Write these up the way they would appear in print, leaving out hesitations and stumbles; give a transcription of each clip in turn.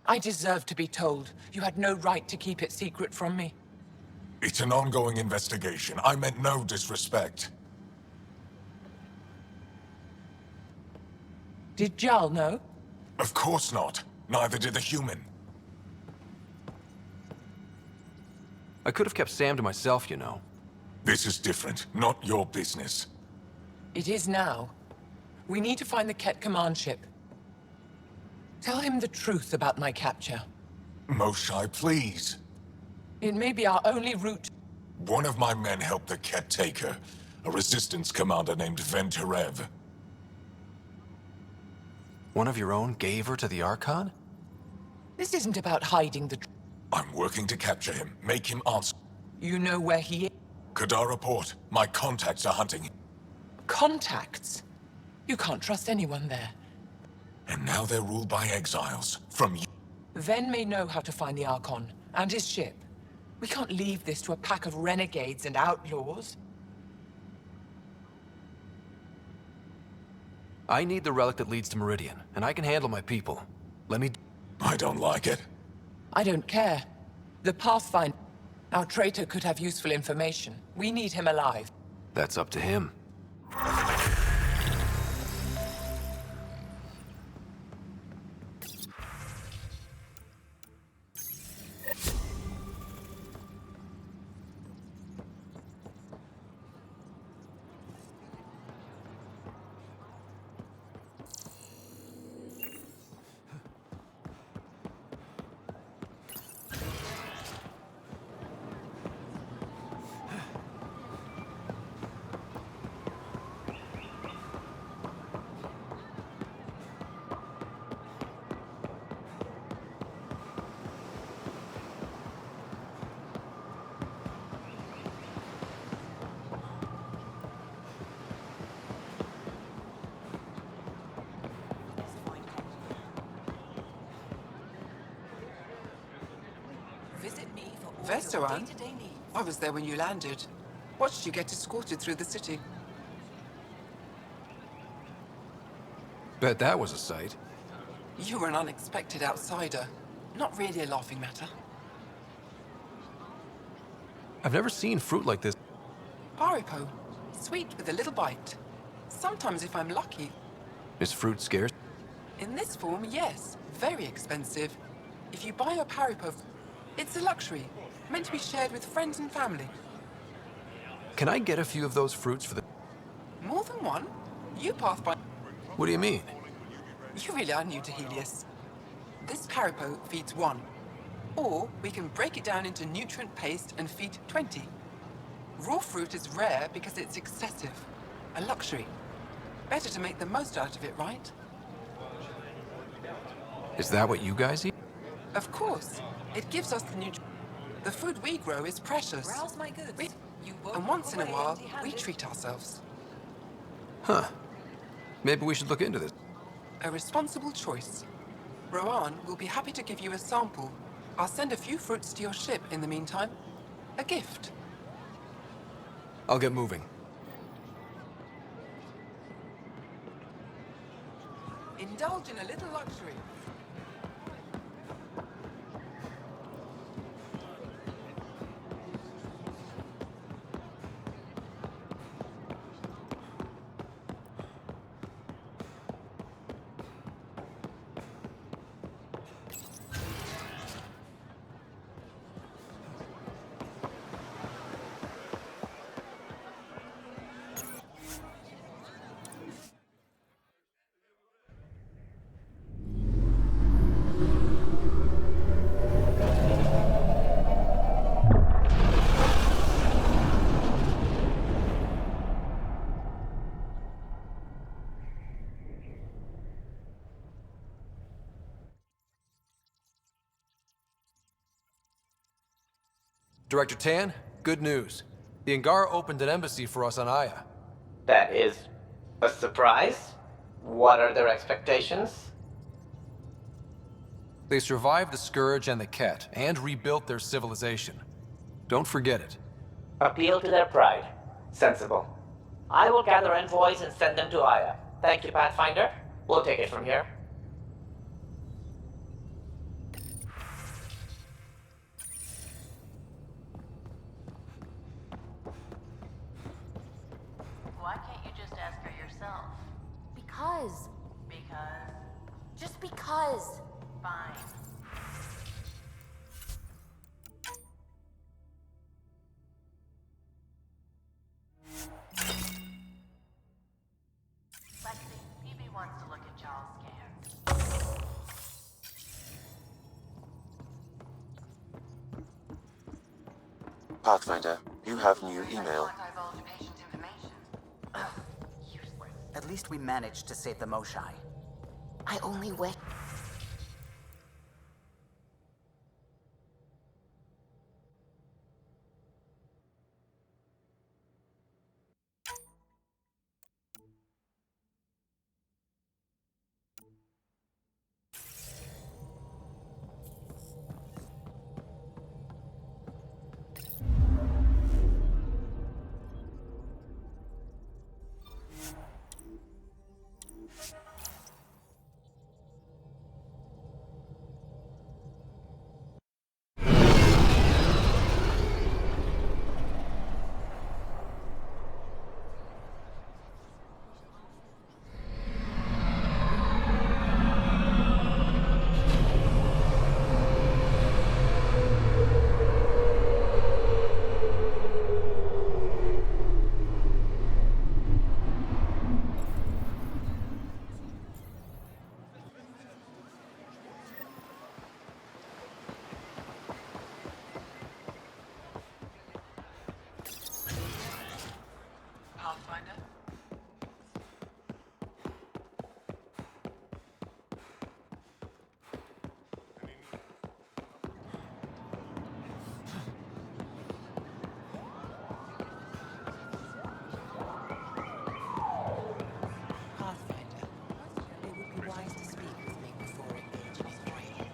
I deserve to be told. You had no right to keep it secret from me. It's an ongoing investigation. I meant no disrespect. Did Jarl know? Of course not. Neither did the human. I could have kept Sam to myself, you know. This is different. Not your business. It is now. We need to find the Ket command ship. Tell him the truth about my capture. Moshai, please. It may be our only route. One of my men helped the Ket take her. A resistance commander named Venterev. One of your own gave her to the Archon? This isn't about hiding the truth. I'm working to capture him. Make him answer. You know where he is? Kadara Port. My contacts are hunting him. Contacts? You can't trust anyone there. And now they're ruled by exiles. From you. Ven may know how to find the Archon, and his ship. We can't leave this to a pack of renegades and outlaws. I need the relic that leads to Meridian, and I can handle my people. Let me... I don't like it. I don't care. The Pathfinder... Our traitor could have useful information. We need him alive. That's up to him. Vestoran? I was there when you landed. Watched you get escorted through the city. Bet that was a sight. You were an unexpected outsider. Not really a laughing matter. I've never seen fruit like this. Haripo. Sweet with a little bite. Sometimes if I'm lucky. Is fruit scarce? In this form, yes. Very expensive. If you buy a Haripo, it's a luxury. Meant to be shared with friends and family. Can I get a few of those fruits for the... More than one? You pass by... What do you mean? You really are new to Helios. This Haripo feeds 1. Or we can break it down into nutrient paste and feed 20. Raw fruit is rare because it's excessive. A luxury. Better to make the most out of it, right? Is that what you guys eat? Of course. It gives us the nutrient. The food we grow is precious. Browse my goods. And once in a while, we treat ourselves. Huh. Maybe we should look into this. A responsible choice. Rowan will be happy to give you a sample. I'll send a few fruits to your ship in the meantime. A gift. I'll get moving. Indulge in a little luxury. Director Tan, good news. The Angara opened an embassy for us on Aya. That is a surprise? What are their expectations? They survived the Scourge and the Ket, and rebuilt their civilization. Don't forget it. Appeal to their pride. Sensible. I will gather envoys and send them to Aya. Thank you, Pathfinder. We'll take it from here. because. Because? Just because. Fine. Lexi, PB wants to look at Charles' scans. Pathfinder, you have new email. Not divulge patient information. Useless. At least we managed to save the Moshai. I only wish. Pathfinder? Pathfinder, it would be wise to speak with me before engaging in training.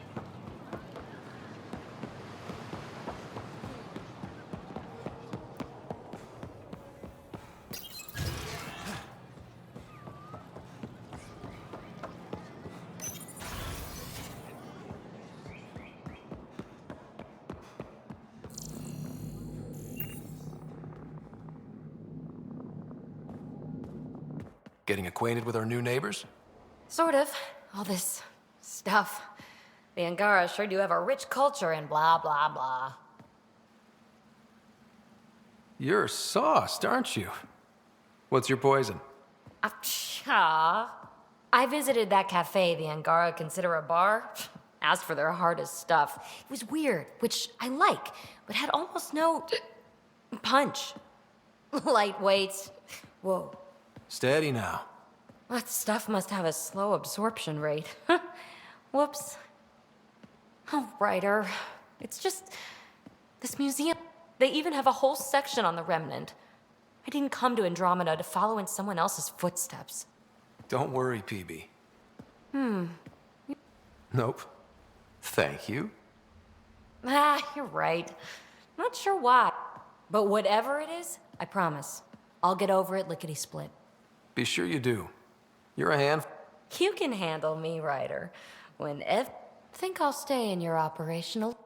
Getting acquainted with our new neighbors? Sort of. All this stuff. The Angara sure do have a rich culture and blah, blah, blah. You're sauced, aren't you? What's your poison? I visited that cafe the Angara consider a bar. Asked for their hardest stuff. It was weird, which I like, but had almost no punch. Lightweight. Whoa. Steady now. That stuff must have a slow absorption rate. Whoops. Oh, Ryder. It's just... this museum... They even have a whole section on the Remnant. I didn't come to Andromeda to follow in someone else's footsteps. Don't worry, PB. Nope. Thank you. You're right. Not sure why. But whatever it is, I promise. I'll get over it lickety-split. Be sure you do. You're a hand. You can handle me, Ryder. Whenever... Think I'll stay in your operational...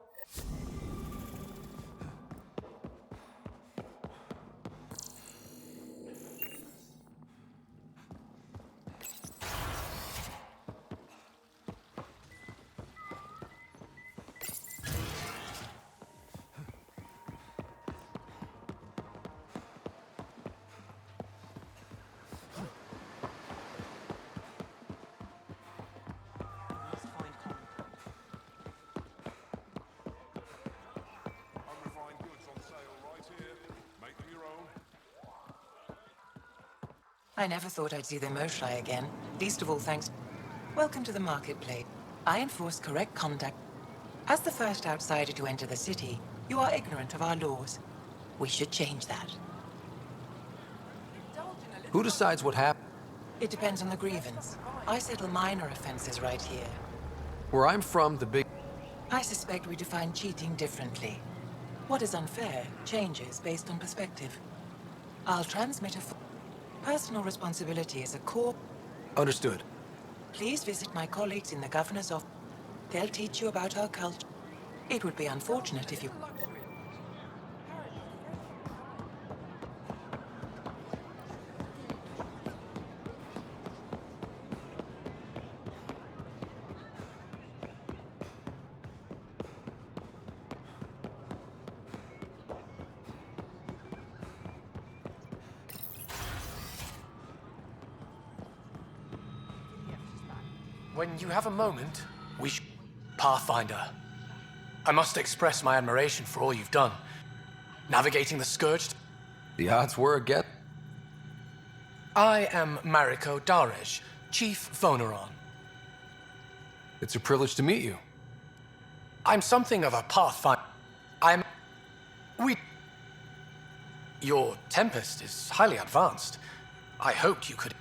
Unrefined goods on sale right here. Make them your own. I never thought I'd see the Moshai again. Least of all thanks. Welcome to the marketplace. I enforce correct conduct. As the first outsider to enter the city, you are ignorant of our laws. We should change that. Who decides what happened? It depends on the grievance. I settle minor offenses right here. Where I'm from, the big... I suspect we define cheating differently. What is unfair changes based on perspective. I'll transmit a... Personal responsibility is a core... Understood. Please visit my colleagues in the governor's office. They'll teach you about our culture. It would be unfortunate if you... When you have a moment, we should... Pathfinder. I must express my admiration for all you've done. Navigating the Scourged. The odds were against... I am Mariko Darej, Chief Voneron. It's a privilege to meet you. I'm something of a Pathfinder. Your Tempest is highly advanced. I hoped you could...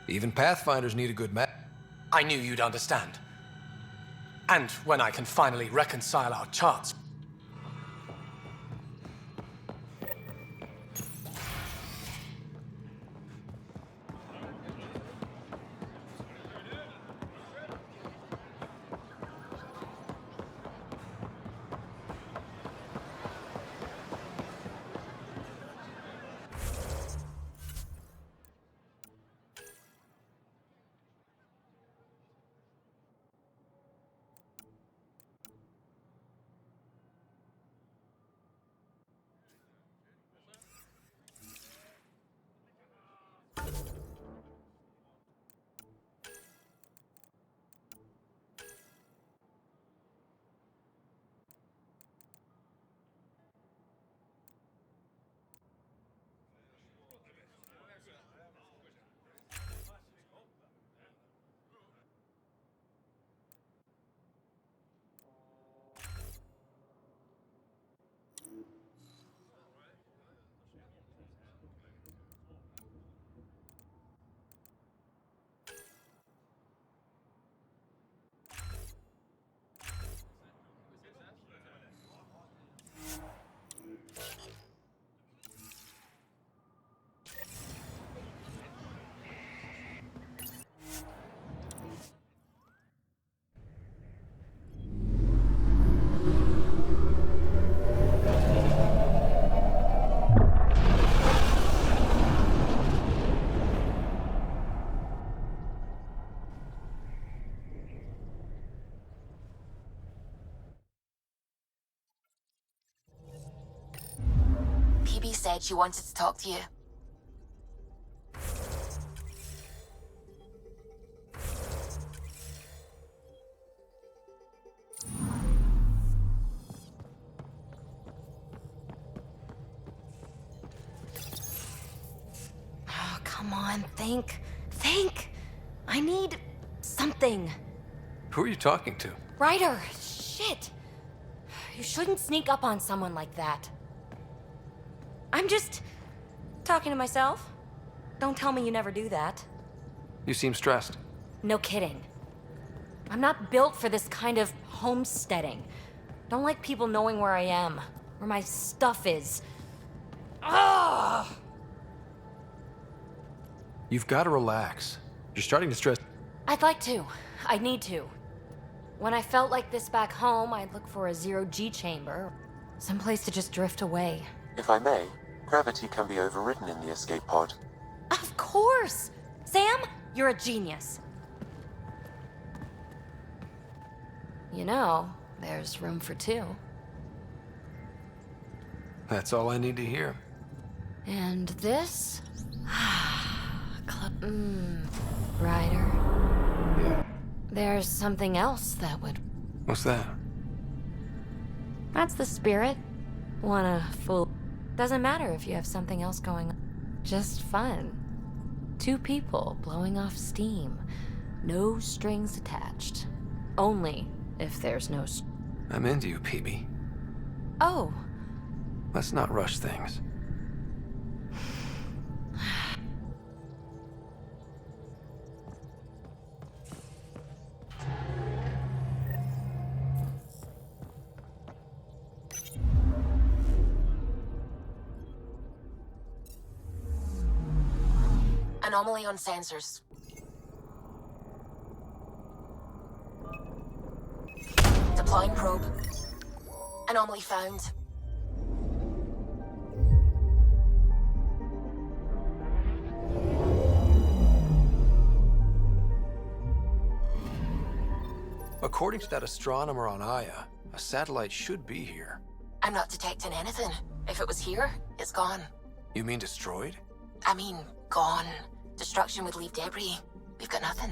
Even Pathfinders need a good map. I knew you'd understand. And when I can finally reconcile our charts... PB said she wanted to talk to you. Oh, come on, think. Think! I need something. Who are you talking to? Ryder, shit! You shouldn't sneak up on someone like that. I'm just talking to myself. Don't tell me you never do that. You seem stressed. No kidding. I'm not built for this kind of homesteading. Don't like people knowing where I am, where my stuff is. Ugh! You've got to relax. You're starting to stress. I'd like to. I need to. When I felt like this back home, I'd look for a zero-G chamber. Someplace to just drift away. If I may, gravity can be overridden in the escape pod. Of course! Sam, you're a genius. You know, there's room for two. That's all I need to hear. And this? Ryder. Yeah. There's something else that would... What's that? That's the spirit. Wanna fool... Doesn't matter if you have something else going on. Just fun. Two people blowing off steam. No strings attached. Only if there's no... I'm into you, PB. Oh. Let's not rush things. Anomaly on sensors. Deploying probe. Anomaly found. According to that astronomer on Aya, a satellite should be here. I'm not detecting anything. If it was here, it's gone. You mean destroyed? I mean, gone. Destruction would leave debris. We've got nothing.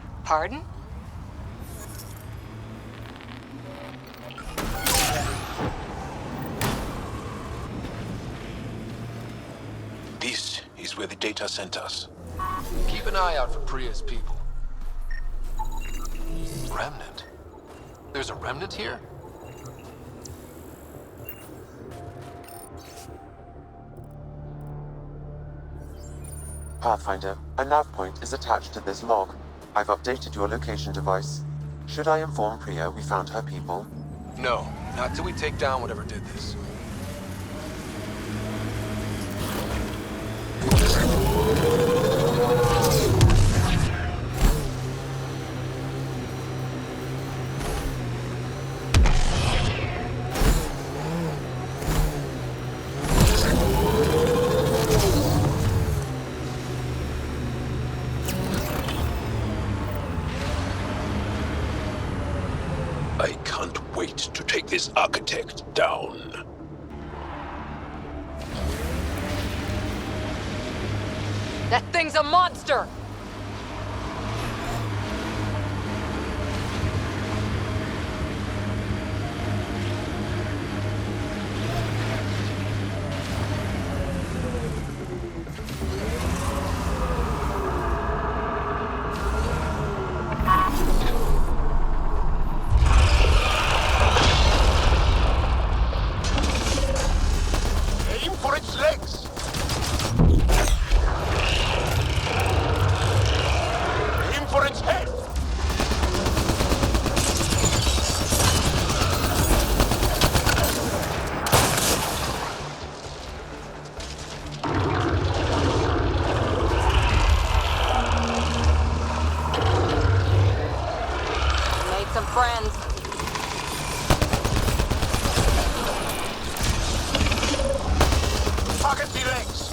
Pardon? This is where the data sent us. Keep an eye out for Priya's people. Remnant? There's a remnant here? Pathfinder, a nav point is attached to this log. I've updated your location device. Should I inform Priya we found her people? No, not till we take down whatever did this. I can't wait to take this architect down. That thing's a monster! Aim for its legs! Aim for its head! Made some friends. Target the legs!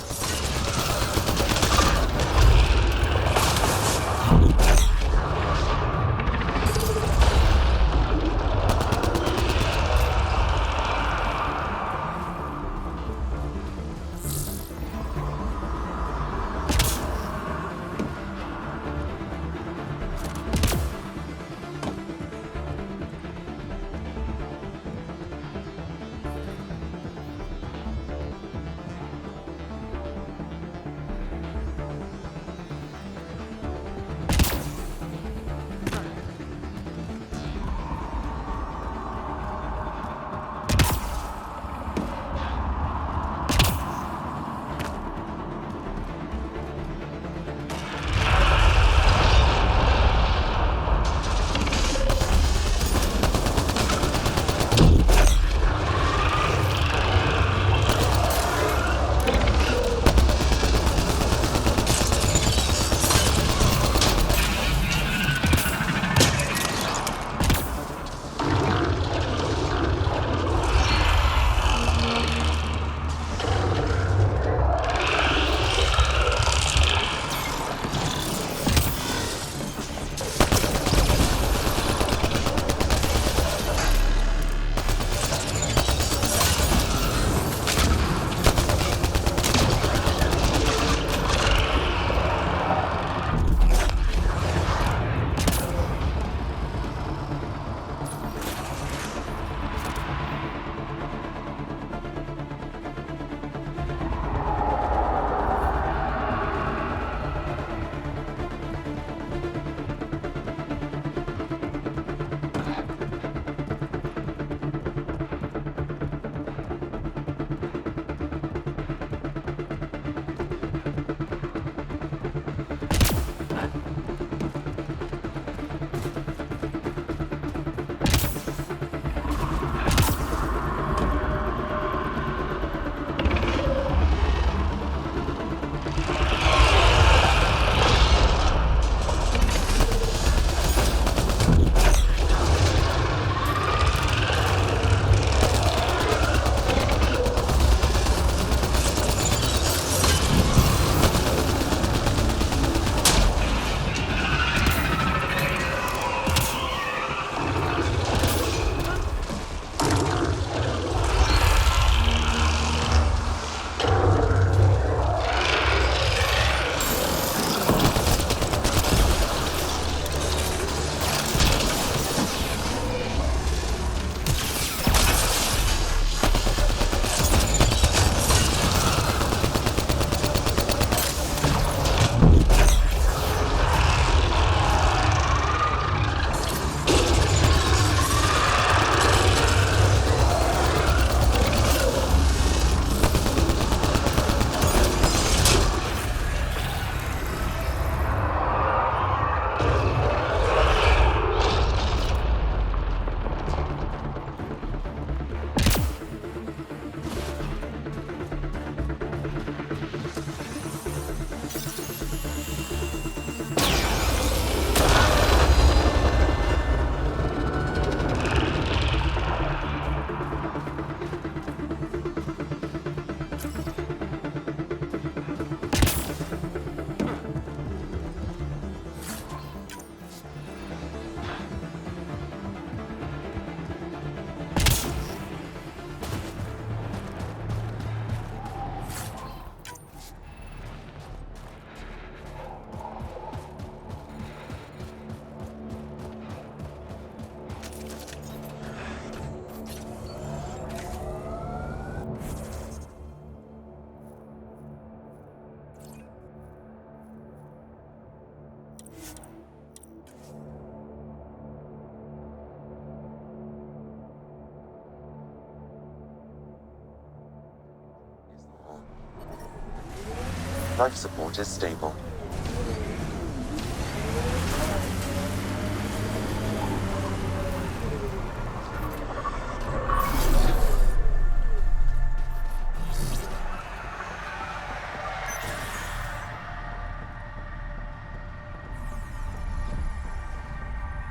Life support is stable.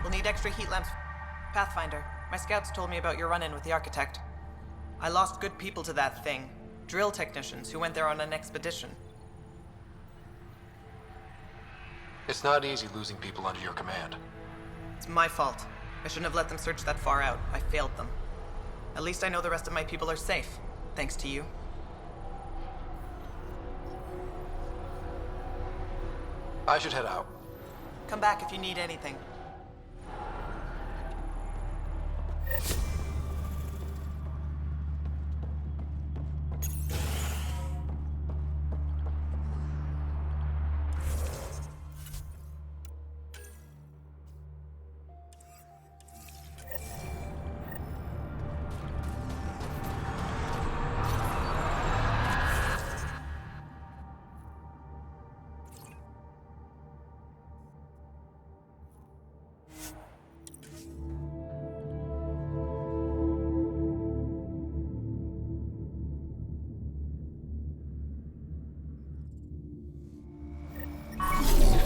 We'll need extra heat lamps. Pathfinder, my scouts told me about your run-in with the architect. I lost good people to that thing. Drill technicians who went there on an expedition. It's not easy losing people under your command. It's my fault. I shouldn't have let them search that far out. I failed them. At least I know the rest of my people are safe, thanks to you. I should head out. Come back if you need anything.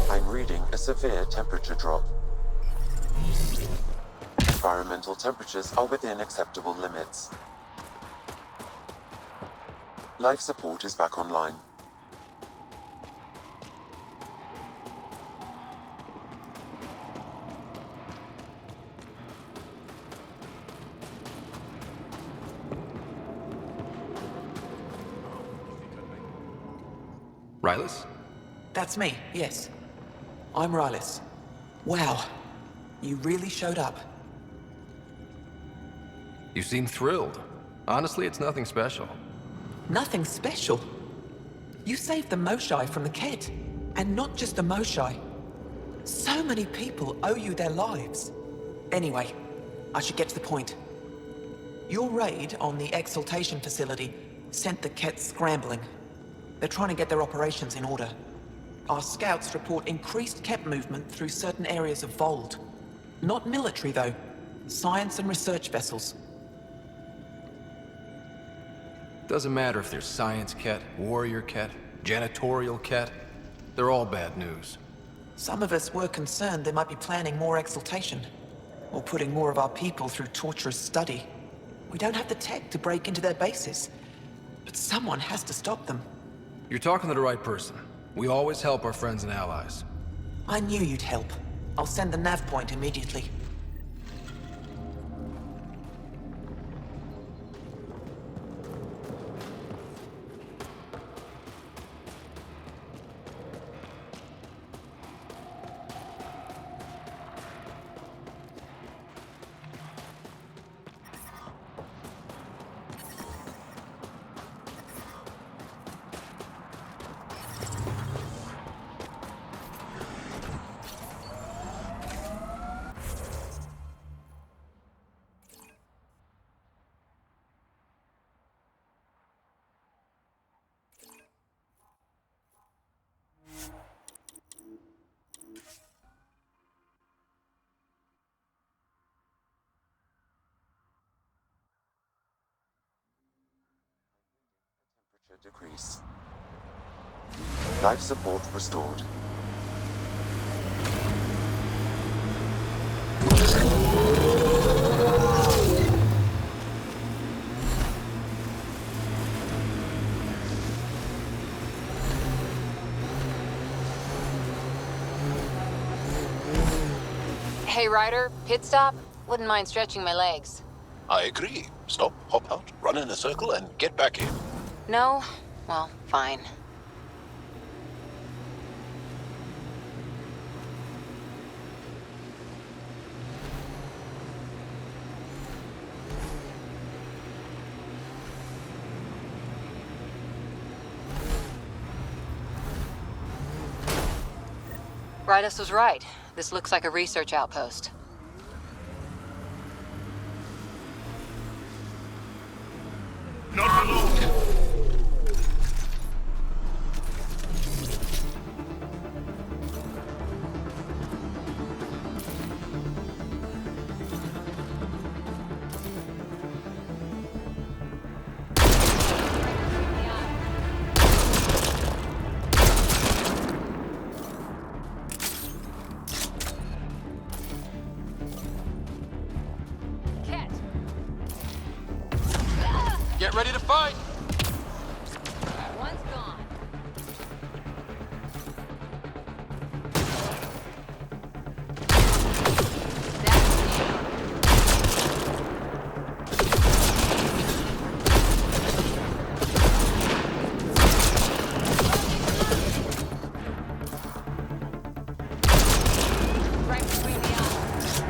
I'm reading a severe temperature drop. Environmental temperatures are within acceptable limits. Life support is back online. Rylus? That's me, yes. I'm Rylus. Wow. You really showed up. You seem thrilled. Honestly, it's nothing special. Nothing special. You saved the Moshai from the Ket. And not just the Moshai. So many people owe you their lives. Anyway, I should get to the point. Your raid on the Exaltation facility sent the Ket scrambling. They're trying to get their operations in order. Our scouts report increased Ket movement through certain areas of Vold. Not military, though. Science and research vessels. Doesn't matter if there's science Ket, warrior Ket, janitorial Ket. They're all bad news. Some of us were concerned they might be planning more exaltation, or putting more of our people through torturous study. We don't have the tech to break into their bases, but someone has to stop them. You're talking to the right person. We always help our friends and allies. I knew you'd help. I'll send the nav point immediately. Decrease. Life support restored. Hey, Ryder, pit stop? Wouldn't mind stretching my legs. I agree. Stop, hop out, run in a circle, and get back in. No? Well, fine. Rydus was right. This looks like a research outpost. Not alone. Get ready to fight! One's gone. Right between the eyes.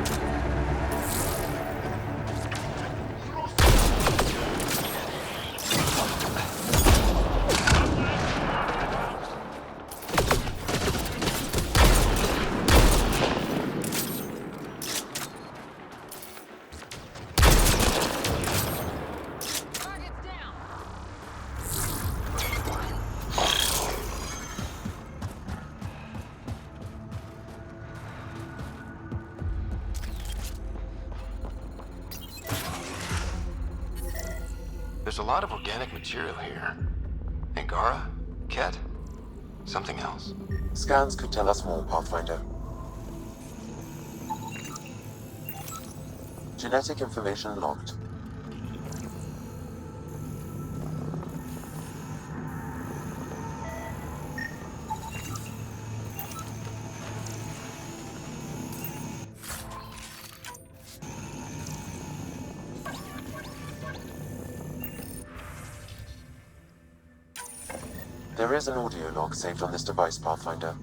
Target's down. There's a lot of organic material here. Angara? Ket? Something else. Scans could tell us more, Pathfinder. Genetic information logged. There is an audio log saved on this device, Pathfinder.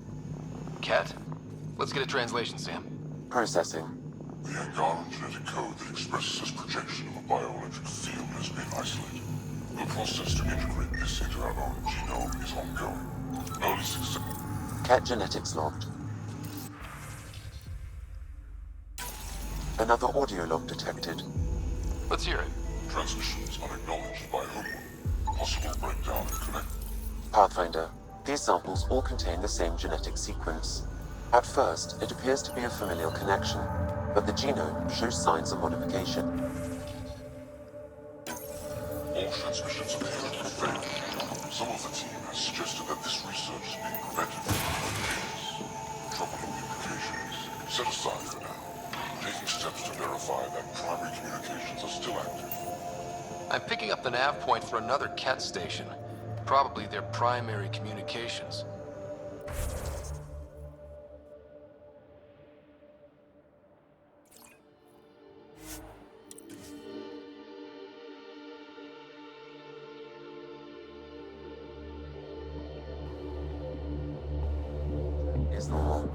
Ket? Let's get a translation, Sam. Processing. The Angaran genetic code that expresses this projection of a bioelectric field has been isolated. The process to integrate this into our own genome is ongoing. Early success. Cat genetics logged. Another audio log detected. Let's hear it. Transmissions unacknowledged by Homeworld. Possible breakdown in connect. Pathfinder, these samples all contain the same genetic sequence. At first, it appears to be a familial connection, but the genome shows signs of modification. All transmissions appear to have failed. Some of the team has suggested that this research is being prevented from years. Troubling implications set aside for now. Taking steps to verify that primary communications are still active. I'm picking up the nav point for another Ket station. Probably their primary communications. Is normal.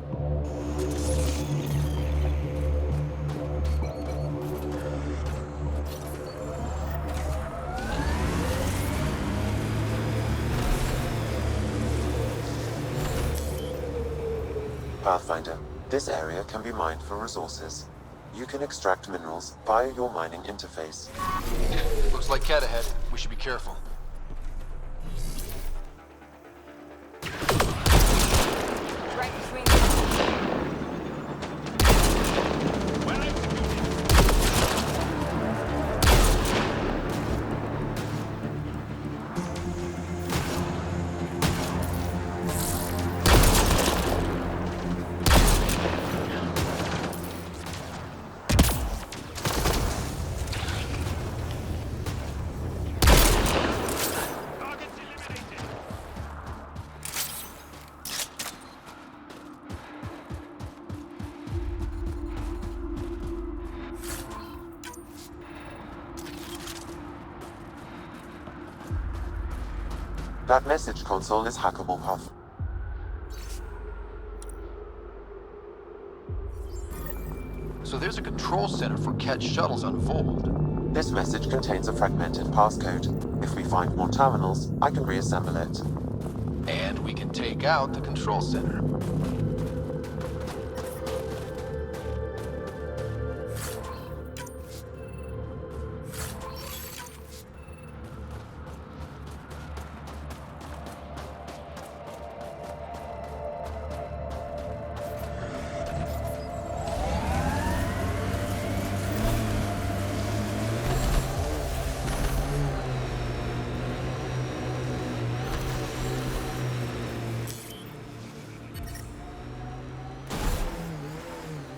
Pathfinder, this area can be mined for resources. You can extract minerals via your mining interface. Looks like Ket ahead. We should be careful. Right between the eyes. That message console is hackable, Path. So there's a control center for Ket shuttles on Vold. This message contains a fragmented passcode. If we find more terminals, I can reassemble it. And we can take out the control center.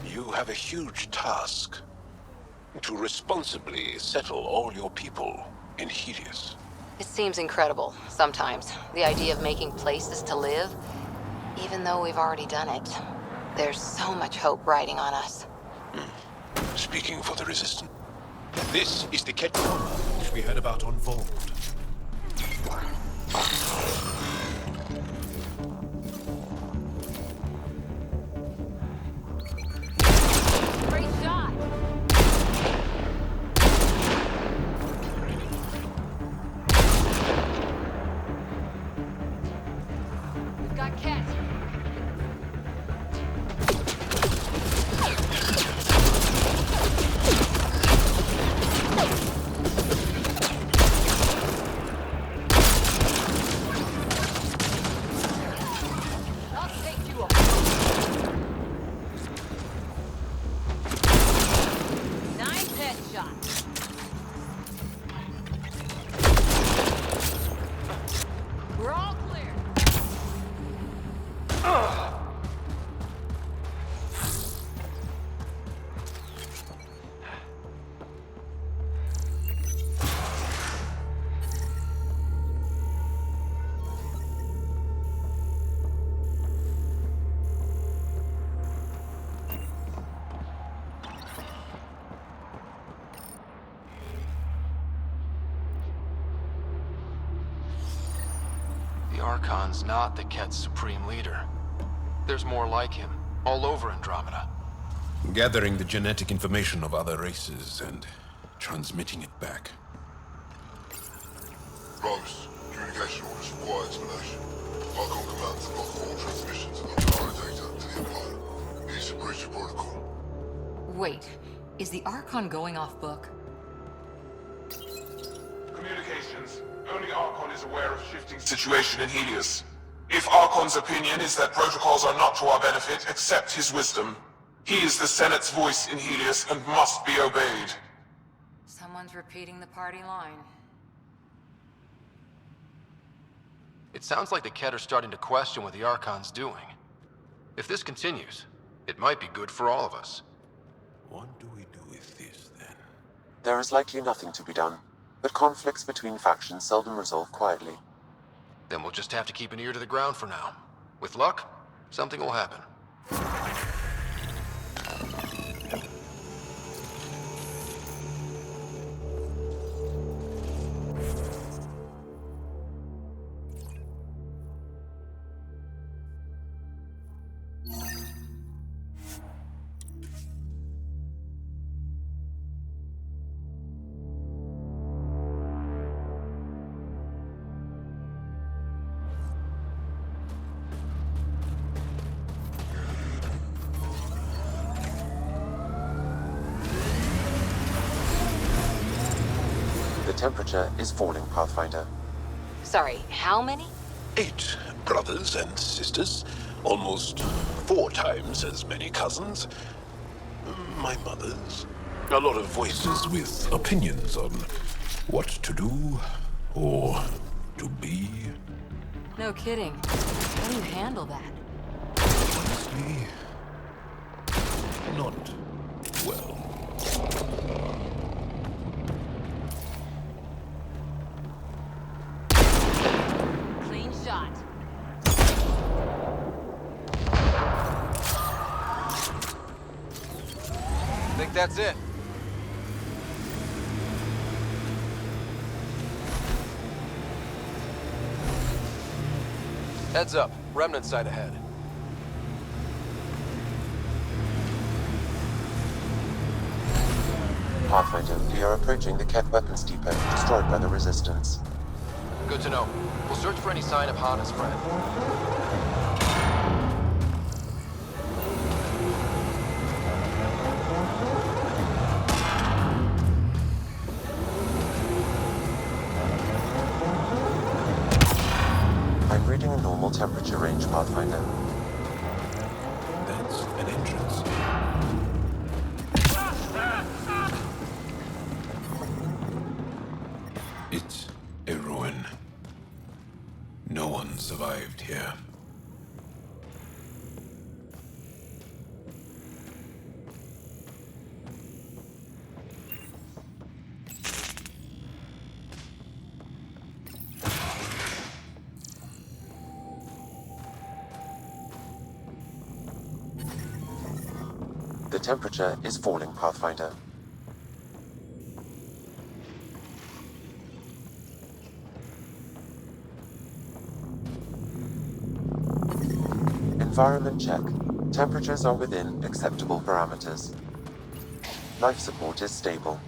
You have a huge task. To responsibly settle all your people in Helios. It seems incredible, sometimes. The idea of making places to live, even though we've already done it. There's so much hope riding on us. Speaking for the Resistance, this is the Ket which we heard about on Vold. Great shot! We've got Ket. I'll take you apart. Nice headshot. We're all clear. The Archon's not the Ket's supreme leader. There's more like him, all over Andromeda. Gathering the genetic information of other races and transmitting it back. Ghost, communication orders require explanation. Archon command to block all transmissions of Antara data to the Empire. Needs to breach the protocol. Wait, is the Archon going off book? Communications. Only Archon is aware of shifting situation in Helios. If Archon's opinion is that protocols are not to our benefit, accept his wisdom. He is the Senate's voice in Helios and must be obeyed. Someone's repeating the party line. It sounds like the Ket are starting to question what the Archon's doing. If this continues, it might be good for all of us. What do we do with this, then? There is likely nothing to be done, but conflicts between factions seldom resolve quietly. Then we'll just have to keep an ear to the ground for now. With luck, something will happen. The temperature is falling, Pathfinder. Sorry, how many? 8 brothers and sisters. Almost 4 times as many cousins. My mother's. A lot of voices with opinions on what to do or to be. No kidding. How do you handle that? Honestly, not well. Clean shot. Think that's it. Heads up. Remnant site ahead. Pathfinder, we are approaching the Ket weapons depot, destroyed by the Resistance. Good to know. We'll search for any sign of Hana's friend. I'm reading a normal temperature range, Pathfinder. That's an entrance. It's a ruin. No one survived here. temperature is falling, Pathfinder. Environment check. Temperatures are within acceptable parameters. Life support is stable.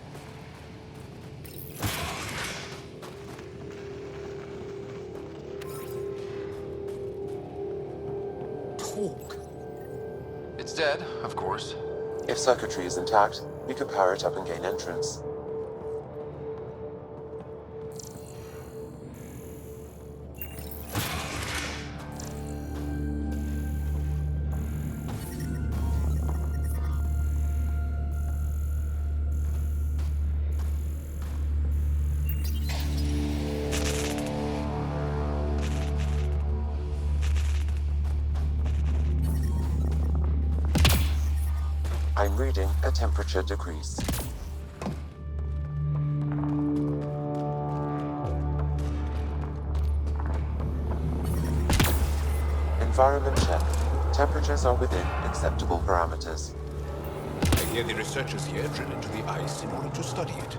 Talk. It's dead, of course. If circuitry is intact, we could power it up and gain entrance. I'm reading a temperature decrease. Environment check. Temperatures are within acceptable parameters. I hear the researchers here drill into the ice in order to study it.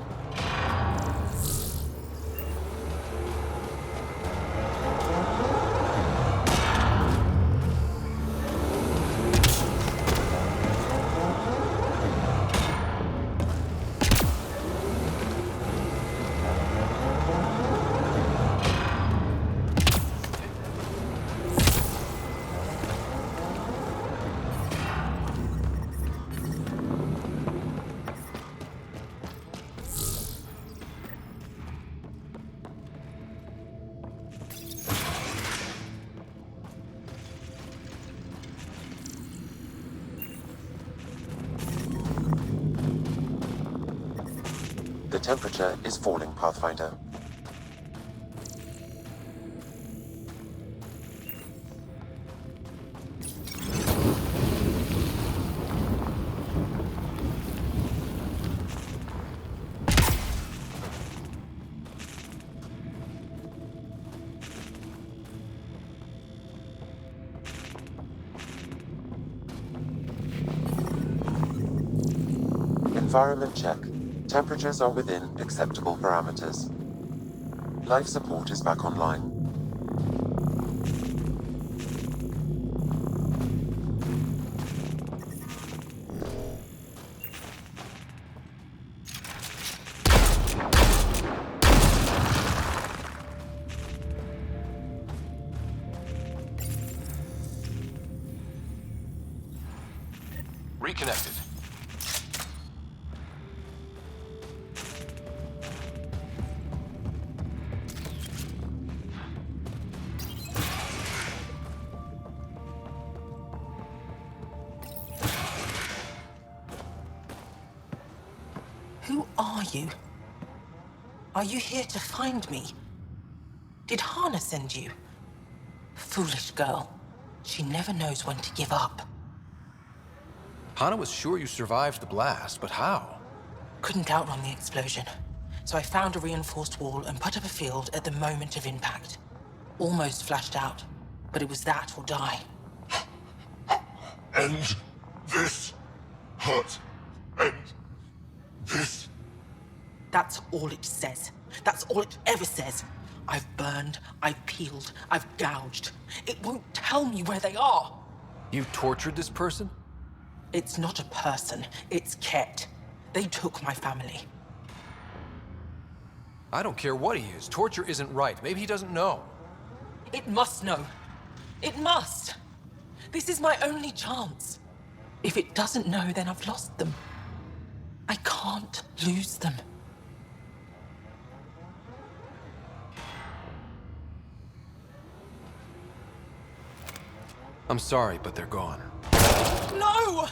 The temperature is falling, Pathfinder. Environment check. Temperatures are within acceptable parameters. Life support is back online. Reconnected. Who are you? Are you here to find me? Did Hana send you? Foolish girl. She never knows when to give up. Hana was sure you survived the blast, but how? Couldn't count on the explosion. So I found a reinforced wall and put up a field at the moment of impact. Almost flashed out, but it was that or die. End this hurt. End this. That's all it says. That's all it ever says. I've burned, I've peeled, I've gouged. It won't tell me where they are. You tortured this person? It's not a person, it's Ket. They took my family. I don't care what he is. Torture isn't right. Maybe he doesn't know. It must know. It must. This is my only chance. If it doesn't know, then I've lost them. I can't lose them. I'm sorry, but they're gone. No!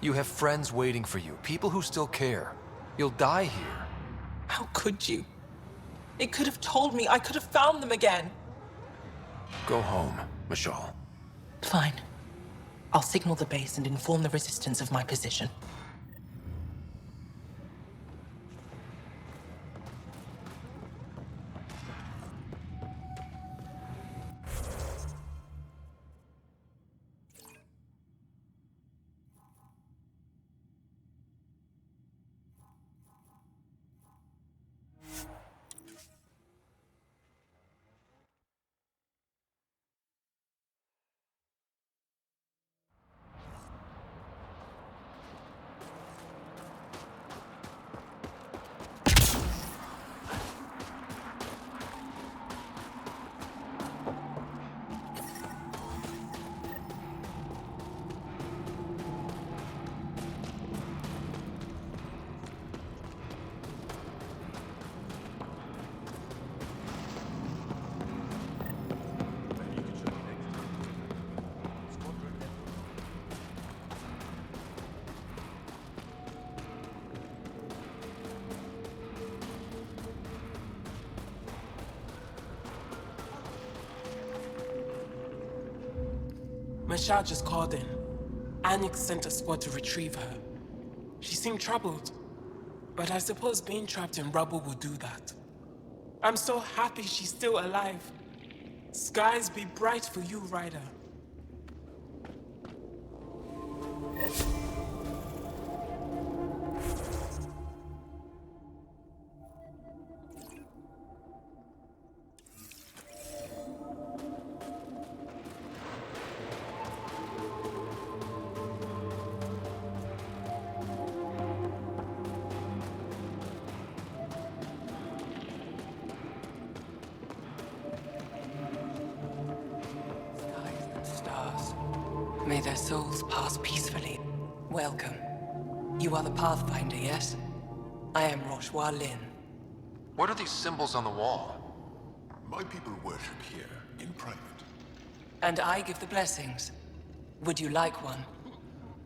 You have friends waiting for you, people who still care. You'll die here. How could you? It could have told me. I could have found them again. Go home, Michal. Fine. I'll signal the base and inform the Resistance of my position. Mashal just called in. Anyx sent a squad to retrieve her. She seemed troubled, but I suppose being trapped in rubble will do that. I'm so happy she's still alive. Skies be bright for you, Ryder. Stars. May their souls pass peacefully. Welcome. You are the Pathfinder, yes? I am Rochua Lin. What are these symbols on the wall? My people worship here, in private. And I give the blessings. Would you like one?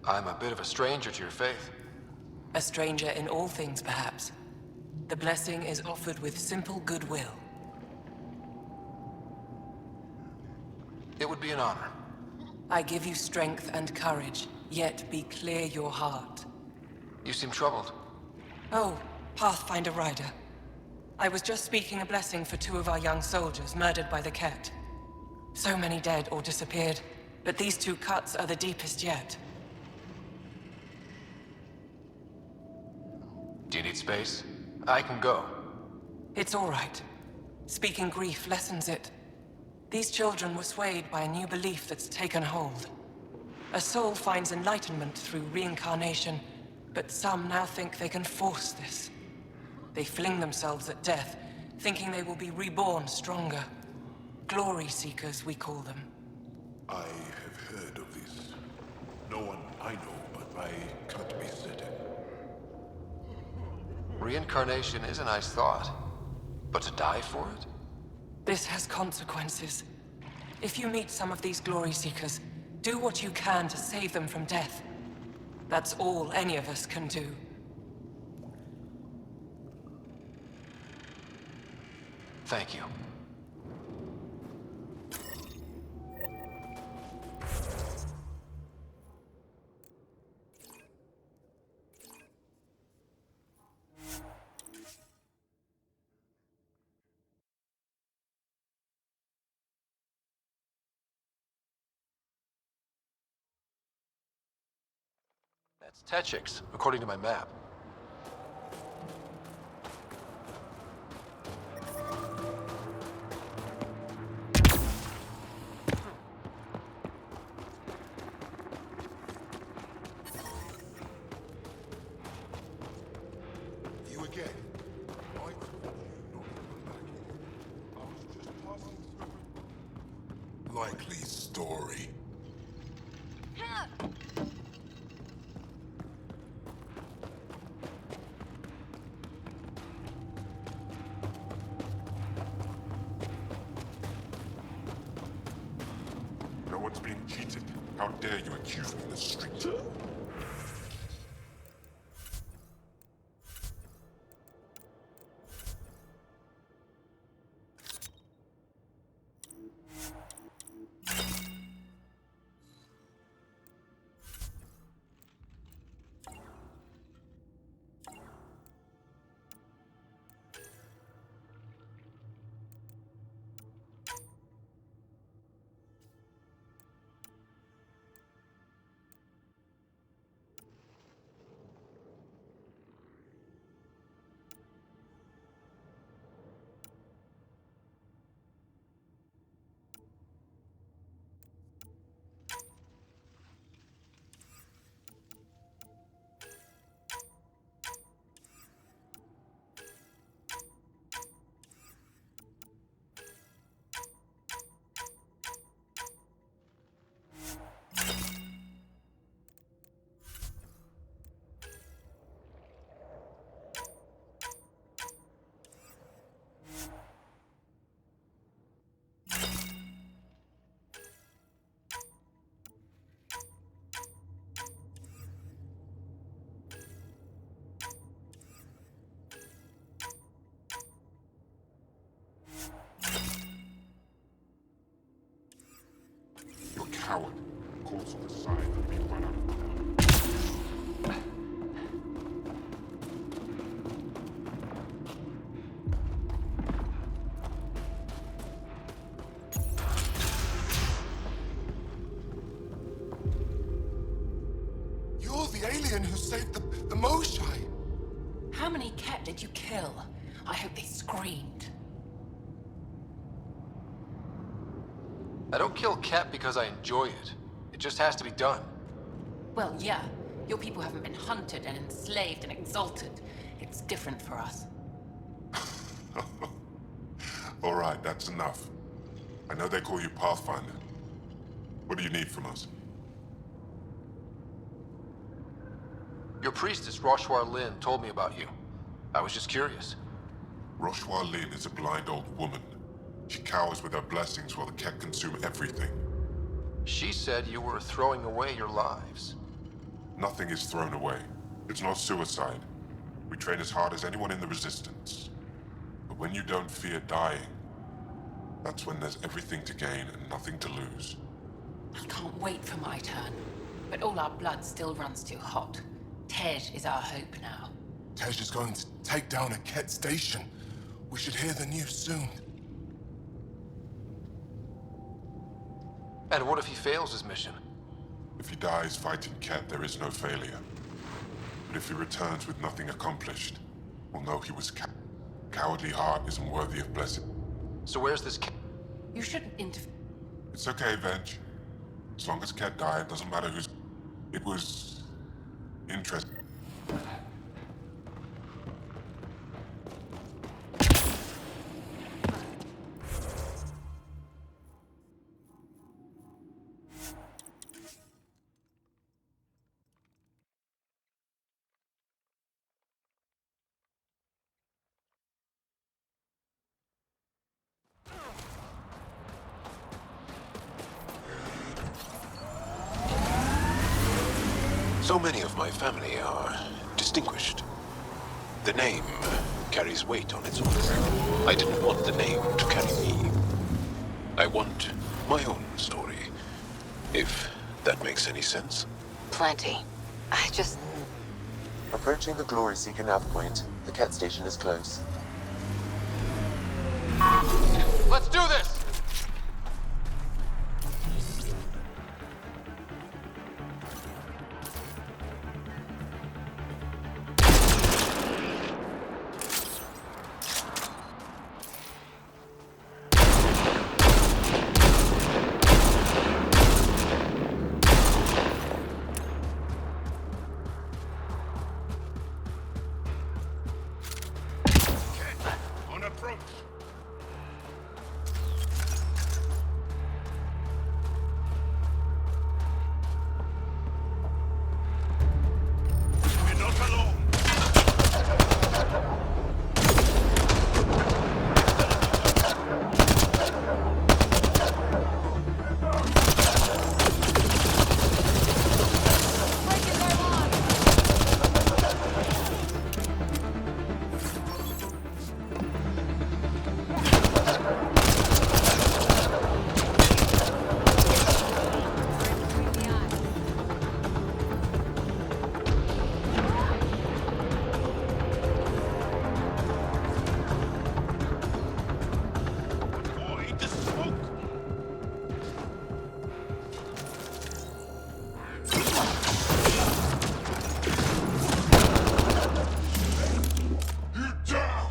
I'm a bit of a stranger to your faith. A stranger in all things, perhaps. The blessing is offered with simple goodwill. It would be an honor. I give you strength and courage, yet be clear your heart. You seem troubled. Oh, Pathfinder Ryder. I was just speaking a blessing for 2 of our young soldiers murdered by the Ket. So many dead or disappeared, but these 2 cuts are the deepest yet. Do you need space? I can go. It's all right. Speaking grief lessens it. These children were swayed by a new belief that's taken hold. A soul finds enlightenment through reincarnation, but some now think they can force this. They fling themselves at death, thinking they will be reborn stronger. Glory seekers, we call them. I have heard of this. No one I know but my can't be certain. Reincarnation is a nice thought. But to die for it? This has consequences. If you meet some of these glory seekers, do what you can to save them from death. That's all any of us can do. Thank you. That's Techix, according to my map. You again? I told you not to come back here. I was just passing through. Likely story. No one's being cheated. How dare you accuse me in the street? You're a coward. course of the side and be run out. You're the alien who saved the Moshai. How many cat did you kill? I hope they screamed. I don't kill cat because I enjoy it. It just has to be done. Well, yeah. Your people haven't been hunted and enslaved and exalted. It's different for us. All right, that's enough. I know they call you Pathfinder. What do you need from us? Your priestess, Roshwar Lin, told me about you. I was just curious. Roshwar Lin is a blind old woman. She cowers with her blessings while the Ket consume everything. She said you were throwing away your lives. Nothing is thrown away. It's not suicide. We train as hard as anyone in the Resistance. But when you don't fear dying, that's when there's everything to gain and nothing to lose. I can't wait for my turn. But all our blood still runs too hot. Tej is our hope now. Tej is going to take down a Ket station. We should hear the news soon. And what if he fails his mission? If he dies fighting Ket, there is no failure. But if he returns with nothing accomplished, we'll know he was cowardly heart isn't worthy of blessing. So where's this Ket? You shouldn't interfere. It's okay, Venge. As long as Ket died, it doesn't matter who's... It was... interesting. So many of my family are distinguished. The name carries weight on its own. I didn't want the name to carry me. I want my own story, if that makes any sense. Plenty. I just... Approaching the Glory Seeker nav point, the Ket station is close. Let's do this! On approach! We're not alone! Avoid the smoke! You down!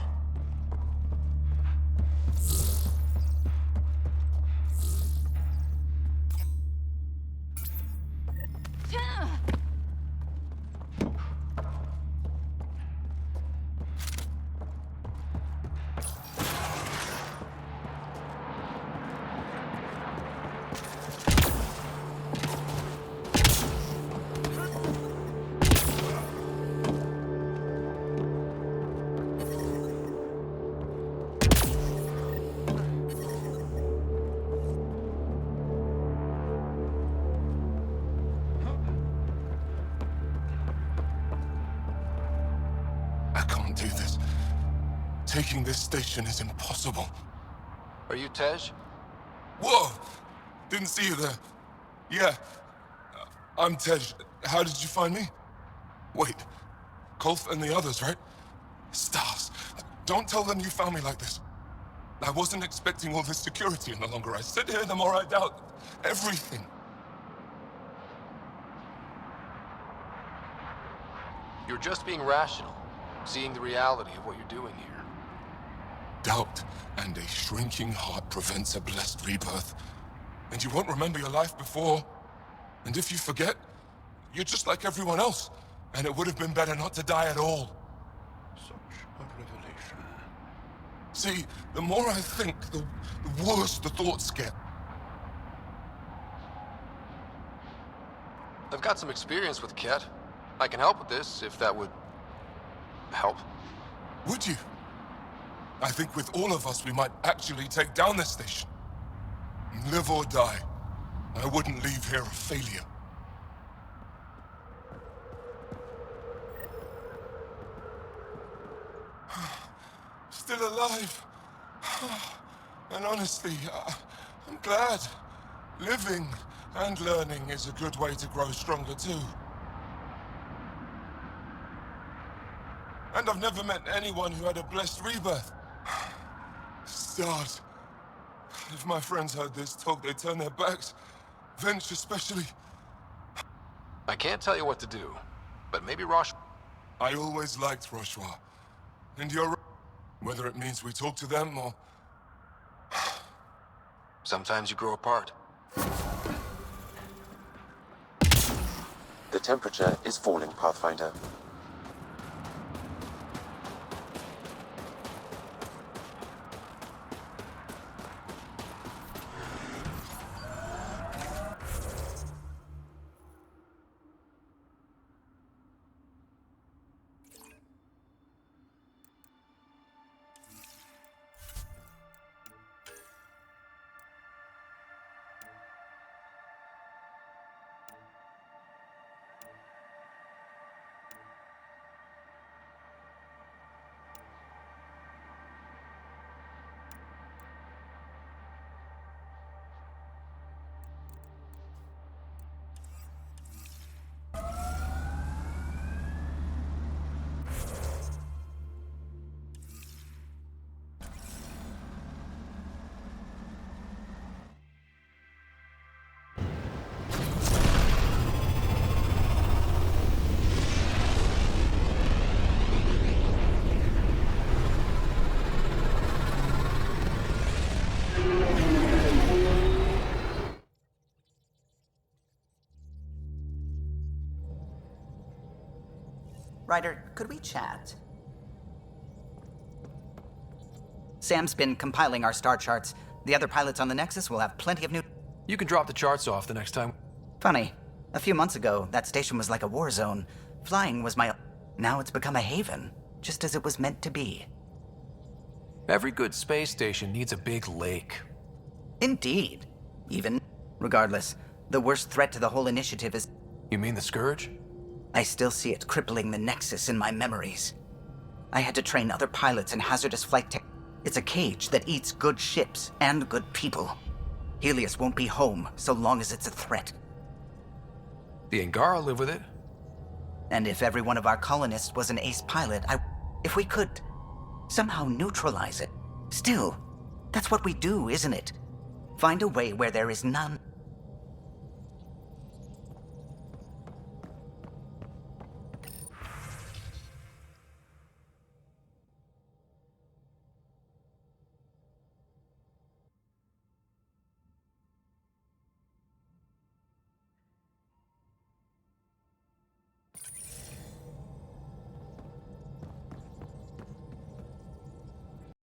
I can't do this. Taking this station is impossible. Are you Tej? Whoa! Didn't see you there. Yeah, I'm Tej. How did you find me? Wait, Kolf and the others, right? Stars. Don't tell them you found me like this. I wasn't expecting all this security, and the longer I sit here, the more I doubt everything. You're just being rational, seeing the reality of what you're doing here. Doubt and a shrinking heart prevents a blessed rebirth. And you won't remember your life before. And if you forget, you're just like everyone else. And it would have been better not to die at all. Such a revelation. See, the more I think, the worse the thoughts get. I've got some experience with Ket. I can help with this, if that would... help. Would you? I think with all of us, we might actually take down this station. Live or die. I wouldn't leave here a failure. Still alive. And honestly, I'm glad. Living and learning is a good way to grow stronger too. And I've never met anyone who had a blessed rebirth. Stars. If my friends heard this talk, they'd turn their backs. Venture especially. I can't tell you what to do, but maybe Rosh... I always liked Roshua. And you're right. Whether it means we talk to them or... Sometimes you grow apart. The temperature is falling, Pathfinder. Ryder, could we chat? Sam's been compiling our star charts. The other pilots on the Nexus will have plenty of new... You can drop the charts off the next time. Funny. A few months ago, that station was like a war zone. Flying was my... Now it's become a haven, just as it was meant to be. Every good space station needs a big lake. Indeed. Even... Regardless, the worst threat to the whole initiative is... You mean the Scourge? I still see it crippling the Nexus in my memories. I had to train other pilots in hazardous flight tech. It's a cage that eats good ships and good people. Helios won't be home so long as it's a threat. The Angara live with it. And if every one of our colonists was an ace pilot, if we could somehow neutralize it. Still, that's what we do, isn't it? Find a way where there is none.